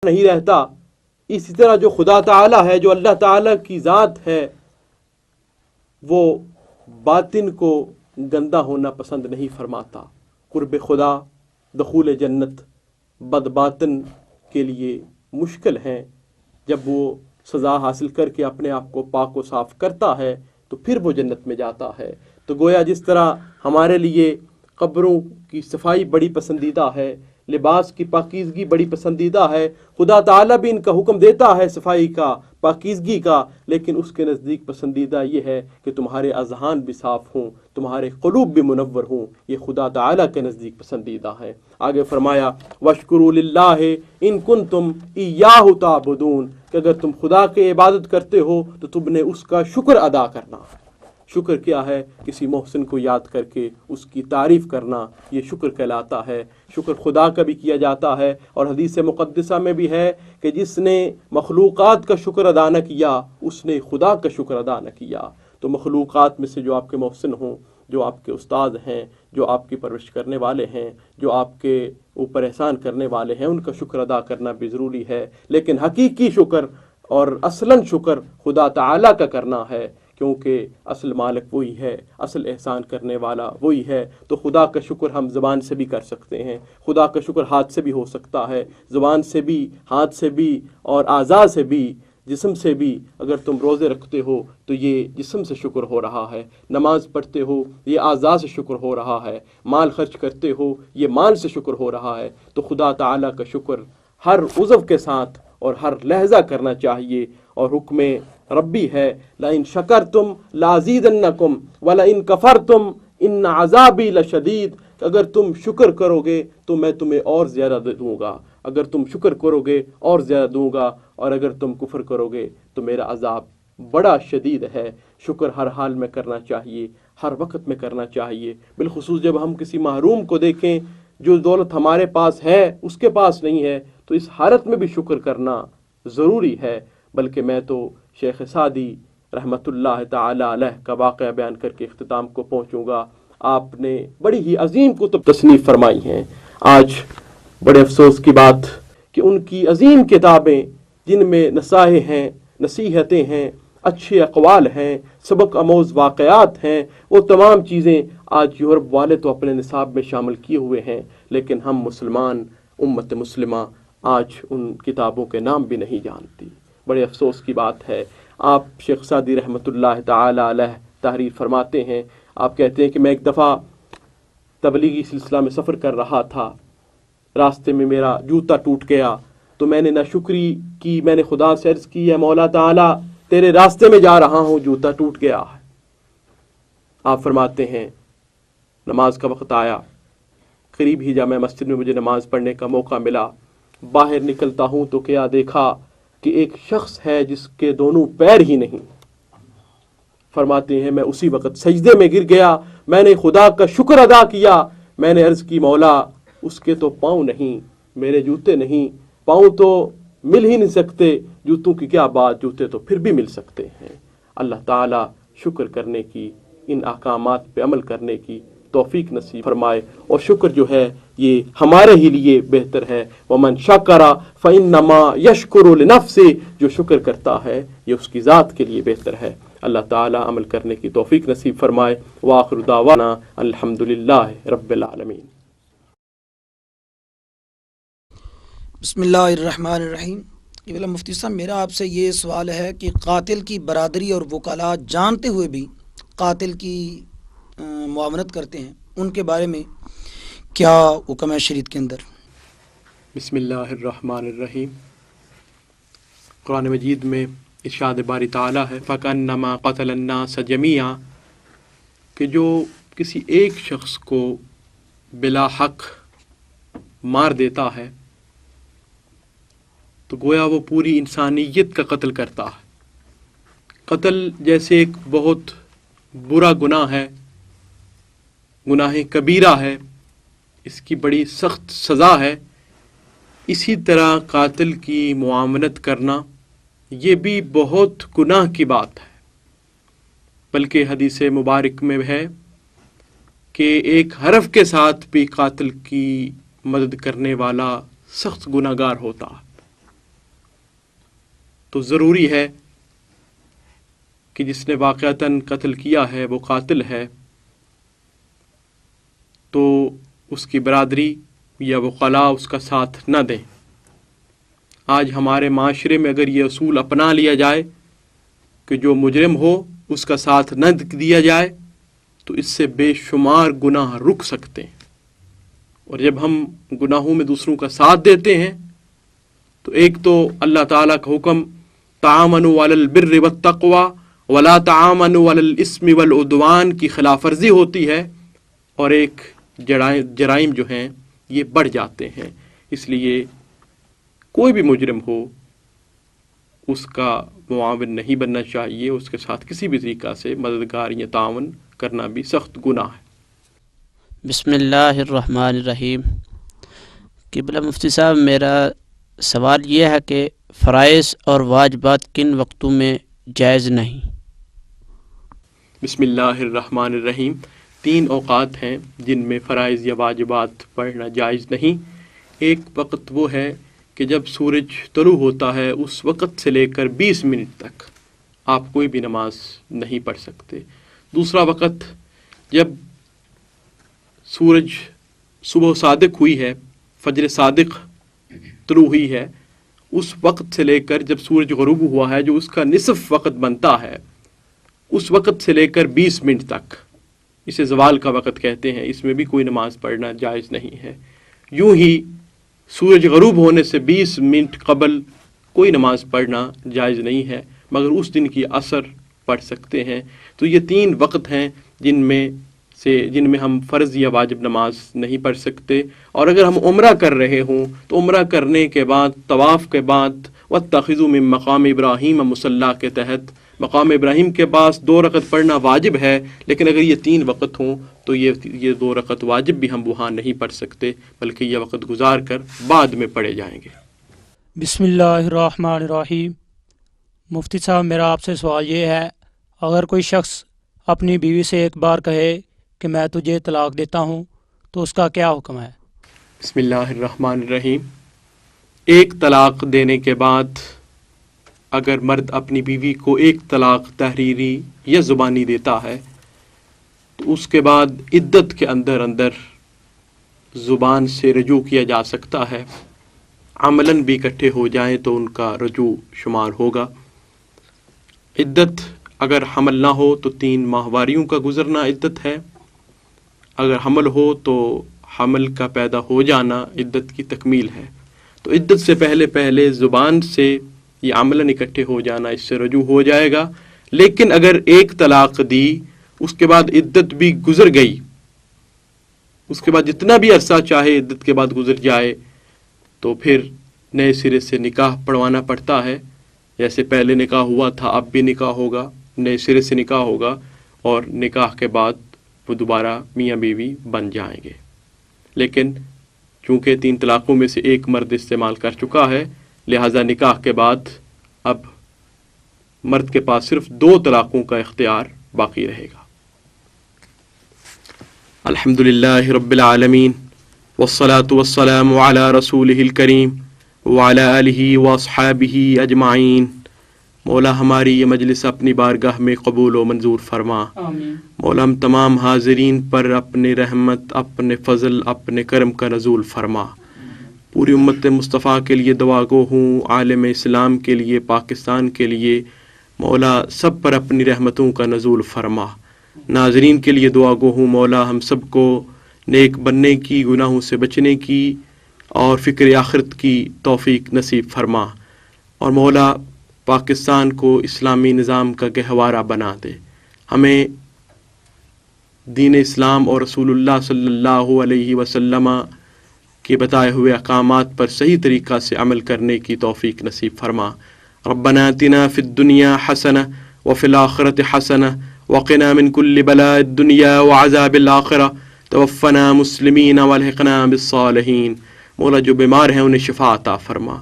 نہیں رہتا، اسی طرح جو خدا تعالیٰ ہے، جو اللہ تعالیٰ کی ذات ہے، وہ باطن کو گندا ہونا پسند نہیں فرماتا۔ قرب خدا، دخول جنت بد باطن کے لیے مشکل ہیں۔ جب وہ سزا حاصل کر کے اپنے آپ کو پاک و صاف کرتا ہے تو پھر وہ جنت میں جاتا ہے۔ تو گویا جس طرح ہمارے لیے قبروں کی صفائی بڑی پسندیدہ ہے، لباس کی پاکیزگی بڑی پسندیدہ ہے، خدا تعالیٰ بھی ان کا حکم دیتا ہے صفائی کا، پاکیزگی کا، لیکن اس کے نزدیک پسندیدہ یہ ہے کہ تمہارے اذہان بھی صاف ہوں، تمہارے قلوب بھی منور ہوں۔ یہ خدا تعالیٰ کے نزدیک پسندیدہ ہے۔ آگے فرمایا وَاشْكُرُوا لِلَّهِ إِن كُنتُمْ إِيَّاهُ تَعْبُدُونَ، کہ اگر تم خدا کی عبادت کرتے ہو تو تم نے اس کا شکر ادا کرنا۔ شکر کیا ہے؟ کسی محسن کو یاد کر کے اس کی تعریف کرنا، یہ شکر کہلاتا ہے۔ شکر خدا کا بھی کیا جاتا ہے، اور حدیث مقدسہ میں بھی ہے کہ جس نے مخلوقات کا شکر ادا نہ کیا اس نے خدا کا شکر ادا نہ کیا۔ تو مخلوقات میں سے جو آپ کے محسن ہوں، جو آپ کے استاد ہیں، جو آپ کی پرورش کرنے والے ہیں، جو آپ کے اوپر احسان کرنے والے ہیں، ان کا شکر ادا کرنا بھی ضروری ہے۔ لیکن حقیقی شکر اور اصلاً شکر خدا تعالیٰ کا کرنا ہے، کیونکہ اصل مالک وہی ہے، اصل احسان کرنے والا وہی ہے۔ تو خدا کا شکر ہم زبان سے بھی کر سکتے ہیں، خدا کا شکر ہاتھ سے بھی ہو سکتا ہے، زبان سے بھی، ہاتھ سے بھی، اور اعضاء سے بھی، جسم سے بھی۔ اگر تم روزے رکھتے ہو تو یہ جسم سے شکر ہو رہا ہے، نماز پڑھتے ہو یہ اعضاء سے شکر ہو رہا ہے، مال خرچ کرتے ہو یہ مال سے شکر ہو رہا ہے۔ تو خدا تعالیٰ کا شکر ہر عضو کے ساتھ اور ہر لحظہ کرنا چاہیے، اور حکم ربی ہے لَإِن شَكَرْتُمْ لَأَزِيدَنَّكُمْ وَلَإِن كَفَرْتُمْ إِنَّ عَذَابِي لَشَدِيدٌ، اگر تم شکر کرو گے تو میں تمہیں اور زیادہ دوں گا، اگر تم شکر کرو گے اور زیادہ دوں گا، اور اگر تم کفر کرو گے تو میرا عذاب بڑا شدید ہے۔ شکر ہر حال میں کرنا چاہیے، ہر وقت میں کرنا چاہیے، بالخصوص جب ہم کسی محروم کو دیکھیں جو دولت ہمارے پاس ہے اس کے پاس نہیں ہے، تو اس حالت میں بھی شکر کرنا ضروری ہے۔ بلکہ میں تو شیخ سعدی رحمۃ اللہ تعالی علیہ کا واقعہ بیان کر کے اختتام کو پہنچوں گا۔ آپ نے بڑی ہی عظیم کتب تصنیف فرمائی ہیں۔ آج بڑے افسوس کی بات کہ ان کی عظیم کتابیں جن میں نصائح ہیں، نصیحتیں ہیں، اچھے اقوال ہیں، سبق آموز واقعات ہیں، وہ تمام چیزیں آج یورپ والے تو اپنے نصاب میں شامل کیے ہوئے ہیں، لیکن ہم مسلمان امت مسلمہ آج ان کتابوں کے نام بھی نہیں جانتی۔ بڑے افسوس کی بات ہے۔ آپ شیخ سعدی رحمۃ اللہ تعالی علیہ تحریر فرماتے ہیں، آپ کہتے ہیں کہ میں ایک دفعہ تبلیغی سلسلہ میں سفر کر رہا تھا، راستے میں میرا جوتا ٹوٹ گیا، تو میں نے ناشکری کی، میں نے خدا سے عرض کی، اے مولا تعالیٰ تیرے راستے میں جا رہا ہوں، جوتا ٹوٹ گیا ہے۔ آپ فرماتے ہیں نماز کا وقت آیا، قریب ہی جامع مسجد میں مجھے نماز پڑھنے کا موقع ملا، باہر نکلتا ہوں تو کیا دیکھا کہ ایک شخص ہے جس کے دونوں پیر ہی نہیں۔ فرماتے ہیں میں اسی وقت سجدے میں گر گیا، میں نے خدا کا شکر ادا کیا، میں نے عرض کی مولا اس کے تو پاؤں نہیں، میرے جوتے نہیں، پاؤں تو مل ہی نہیں سکتے، جوتوں کی کیا بات، جوتے تو پھر بھی مل سکتے ہیں۔ اللہ تعالیٰ شکر کرنے کی، ان احکامات پہ عمل کرنے کی توفیق نصیب فرمائے، اور شکر جو ہے یہ ہمارے ہی لیے بہتر ہے۔ وَمَن شَكَرَ فَإِنَّمَا يَشْكُرُ لِنَفْسِهِ، جو شکر کرتا ہے یہ اس کی ذات کے لیے بہتر ہے۔ اللہ تعالیٰ عمل کرنے کی توفیق نصیب فرمائے۔ وآخر دعوانا الحمدللہ رب العالمین۔ بسم اللہ الرحمن الرحیم۔ قبلہ مفتی صاحب، میرا آپ سے یہ سوال ہے کہ قاتل کی برادری اور وکلاء جانتے ہوئے بھی قاتل کی معاونت کرتے ہیں، ان کے بارے میں کیا حکم ہے شریعت کے اندر؟ بسم اللہ الرحمن الرحیم۔ قرآن مجید میں ارشاد باری تعالیٰ ہے فَكَأَنَّمَا قَتَلَ النَّاسَ جَمِيعًا، کہ جو کسی ایک شخص کو بلا حق مار دیتا ہے تو گویا وہ پوری انسانیت کا قتل کرتا ہے۔ قتل جیسے ایک بہت برا گناہ ہے، گناہ کبیرہ ہے، اس کی بڑی سخت سزا ہے، اسی طرح قاتل کی معاونت کرنا یہ بھی بہت گناہ کی بات ہے۔ بلکہ حدیث مبارک میں ہے کہ ایک حرف کے ساتھ بھی قاتل کی مدد کرنے والا سخت گناہگار ہوتا ہے۔ تو ضروری ہے کہ جس نے واقعتاً قتل کیا ہے وہ قاتل ہے، تو اس کی برادری یا وکلاء اس کا ساتھ نہ دیں۔ آج ہمارے معاشرے میں اگر یہ اصول اپنا لیا جائے کہ جو مجرم ہو اس کا ساتھ نہ دیا جائے تو اس سے بے شمار گناہ رک سکتے ہیں۔ اور جب ہم گناہوں میں دوسروں کا ساتھ دیتے ہیں تو ایک تو اللہ تعالیٰ کا حکم تعاونوا علی البر والتقوی ولا تعاونوا علی الاسم والعدوان کی خلاف ورزی ہوتی ہے، اور ایک جرائم جو ہیں یہ بڑھ جاتے ہیں۔ اس لیے کوئی بھی مجرم ہو اس کا معاون نہیں بننا چاہیے، اس کے ساتھ کسی بھی طریقہ سے مددگار یا تعاون کرنا بھی سخت گناہ ہے۔ بسم اللہ الرحمن الرحیم۔ قبلہ مفتی صاحب، میرا سوال یہ ہے کہ فرائض اور واجبات کن وقتوں میں جائز نہیں؟ بسم اللہ الرحمن الرحیم۔ 3 اوقات ہیں جن میں فرائض یا واجبات پڑھنا جائز نہیں۔ ایک وقت وہ ہے کہ جب سورج طلوع ہوتا ہے اس وقت سے لے کر 20 منٹ تک آپ کوئی بھی نماز نہیں پڑھ سکتے۔ دوسرا وقت جب سورج صبح صادق ہوئی ہے، فجر صادق طلوع ہوئی ہے، اس وقت سے لے کر جب سورج غروب ہوا ہے جو اس کا نصف وقت بنتا ہے، اس وقت سے لے کر 20 منٹ تک، اسے زوال کا وقت کہتے ہیں، اس میں بھی کوئی نماز پڑھنا جائز نہیں ہے۔ یوں ہی سورج غروب ہونے سے 20 منٹ قبل کوئی نماز پڑھنا جائز نہیں ہے، مگر اس دن کی عصر پڑھ سکتے ہیں۔ تو یہ 3 وقت ہیں جن میں ہم فرض یا واجب نماز نہیں پڑھ سکتے۔ اور اگر ہم عمرہ کر رہے ہوں تو عمرہ کرنے کے بعد، طواف کے بعد، وَاتَّخِذُوا مِن مَقَامِ إِبْرَاهِيمَ مُصَلَّىٰ کے تحت مقام ابراہیم کے پاس 2 رکعت پڑھنا واجب ہے، لیکن اگر یہ 3 وقت ہوں تو یہ 2 رکعت واجب بھی ہم وہاں نہیں پڑھ سکتے، بلکہ یہ وقت گزار کر بعد میں پڑھے جائیں گے۔ بسم اللہ الرحمن الرحیم۔ مفتی صاحب، میرا آپ سے سوال یہ ہے، اگر کوئی شخص اپنی بیوی سے ایک بار کہے کہ میں تجھے طلاق دیتا ہوں تو اس کا کیا حکم ہے؟ بسم اللہ الرحمن الرحیم۔ ایک طلاق دینے کے بعد اگر مرد اپنی بیوی کو ایک طلاق تحریری یا زبانی دیتا ہے تو اس کے بعد عدت کے اندر زبان سے رجوع کیا جا سکتا ہے، عملاً بھی اکٹھے ہو جائیں تو ان کا رجوع شمار ہوگا۔ عدت اگر حمل نہ ہو تو 3 ماہواریوں کا گزرنا عدت ہے، اگر حمل ہو تو حمل کا پیدا ہو جانا عدت کی تکمیل ہے۔ تو عدت سے پہلے زبان سے یہ عملاً اکٹھے ہو جانا، اس سے رجوع ہو جائے گا۔ لیکن اگر ایک طلاق دی، اس کے بعد عدت بھی گزر گئی، اس کے بعد جتنا بھی عرصہ چاہے عدت کے بعد گزر جائے، تو پھر نئے سرے سے نکاح پڑھوانا پڑتا ہے۔ جیسے پہلے نکاح ہوا تھا اب بھی نکاح ہوگا، نئے سرے سے نکاح ہوگا، اور نکاح کے بعد وہ دوبارہ میاں بیوی بن جائیں گے۔ لیکن چونکہ 3 طلاقوں میں سے ایک مرد استعمال کر چکا ہے، لہذا نکاح کے بعد اب مرد کے پاس صرف 2 طلاقوں کا اختیار باقی رہے گا۔ الحمدللہ رب العالمین والصلاة والسلام علی رسولہ الکریم وعلی آلہ واصحابہ اجمعین۔ مولا ہماری یہ مجلس اپنی بارگاہ میں قبول و منظور فرما۔ آمین۔ مولا ہم تمام حاضرین پر اپنے رحمت، اپنے فضل، اپنے کرم کا نزول فرما۔ پوری امت مصطفیٰ کے لیے دعا گو ہوں، عالم اسلام کے لیے، پاکستان کے لیے، مولا سب پر اپنی رحمتوں کا نزول فرما۔ ناظرین کے لیے دعا گو ہوں، مولا ہم سب کو نیک بننے کی، گناہوں سے بچنے کی اور فکر آخرت کی توفیق نصیب فرما، اور مولا پاکستان کو اسلامی نظام کا گہوارہ بنا دے۔ ہمیں دین اسلام اور رسول اللہ صلی اللہ علیہ وسلم کے بتائے ہوئے احکامات پر صحیح طریقہ سے عمل کرنے کی توفیق نصیب فرما۔ ربنا آتنا فی الدنیا حسنہ وفی الآخرۃ حسنہ وقنا من کل بلاء الدنیا وعذاب الآخرہ توفنا مسلمین والحقنا بالصالحین۔ مولا جو بیمار ہیں انہیں شفا عطا فرما،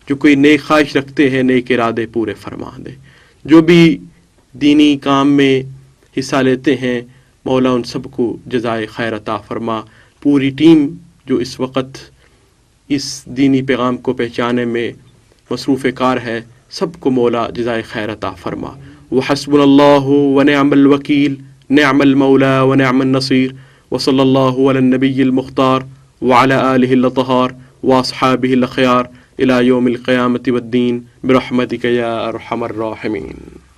جو کوئی نیک خواہش رکھتے ہیں نیک ارادے پورے فرما دے، جو بھی دینی کام میں حصہ لیتے ہیں مولا ان سب کو جزائے خیر عطا فرما۔ پوری ٹیم جو اس وقت اس دینی پیغام کو پہنچانے میں مصروف کار ہے، سب کو مولا جزائے خیر عطا فرما. وحسبنا اللہ ونعم الوکیل نعم المولا ونعم النصیر. وصلی اللہ علی النبی المختار وعلی آلہ الاطہار واصحابہ الاخیار الی یوم القیامۃ والدین برحمتک یا ارحم الراحمین.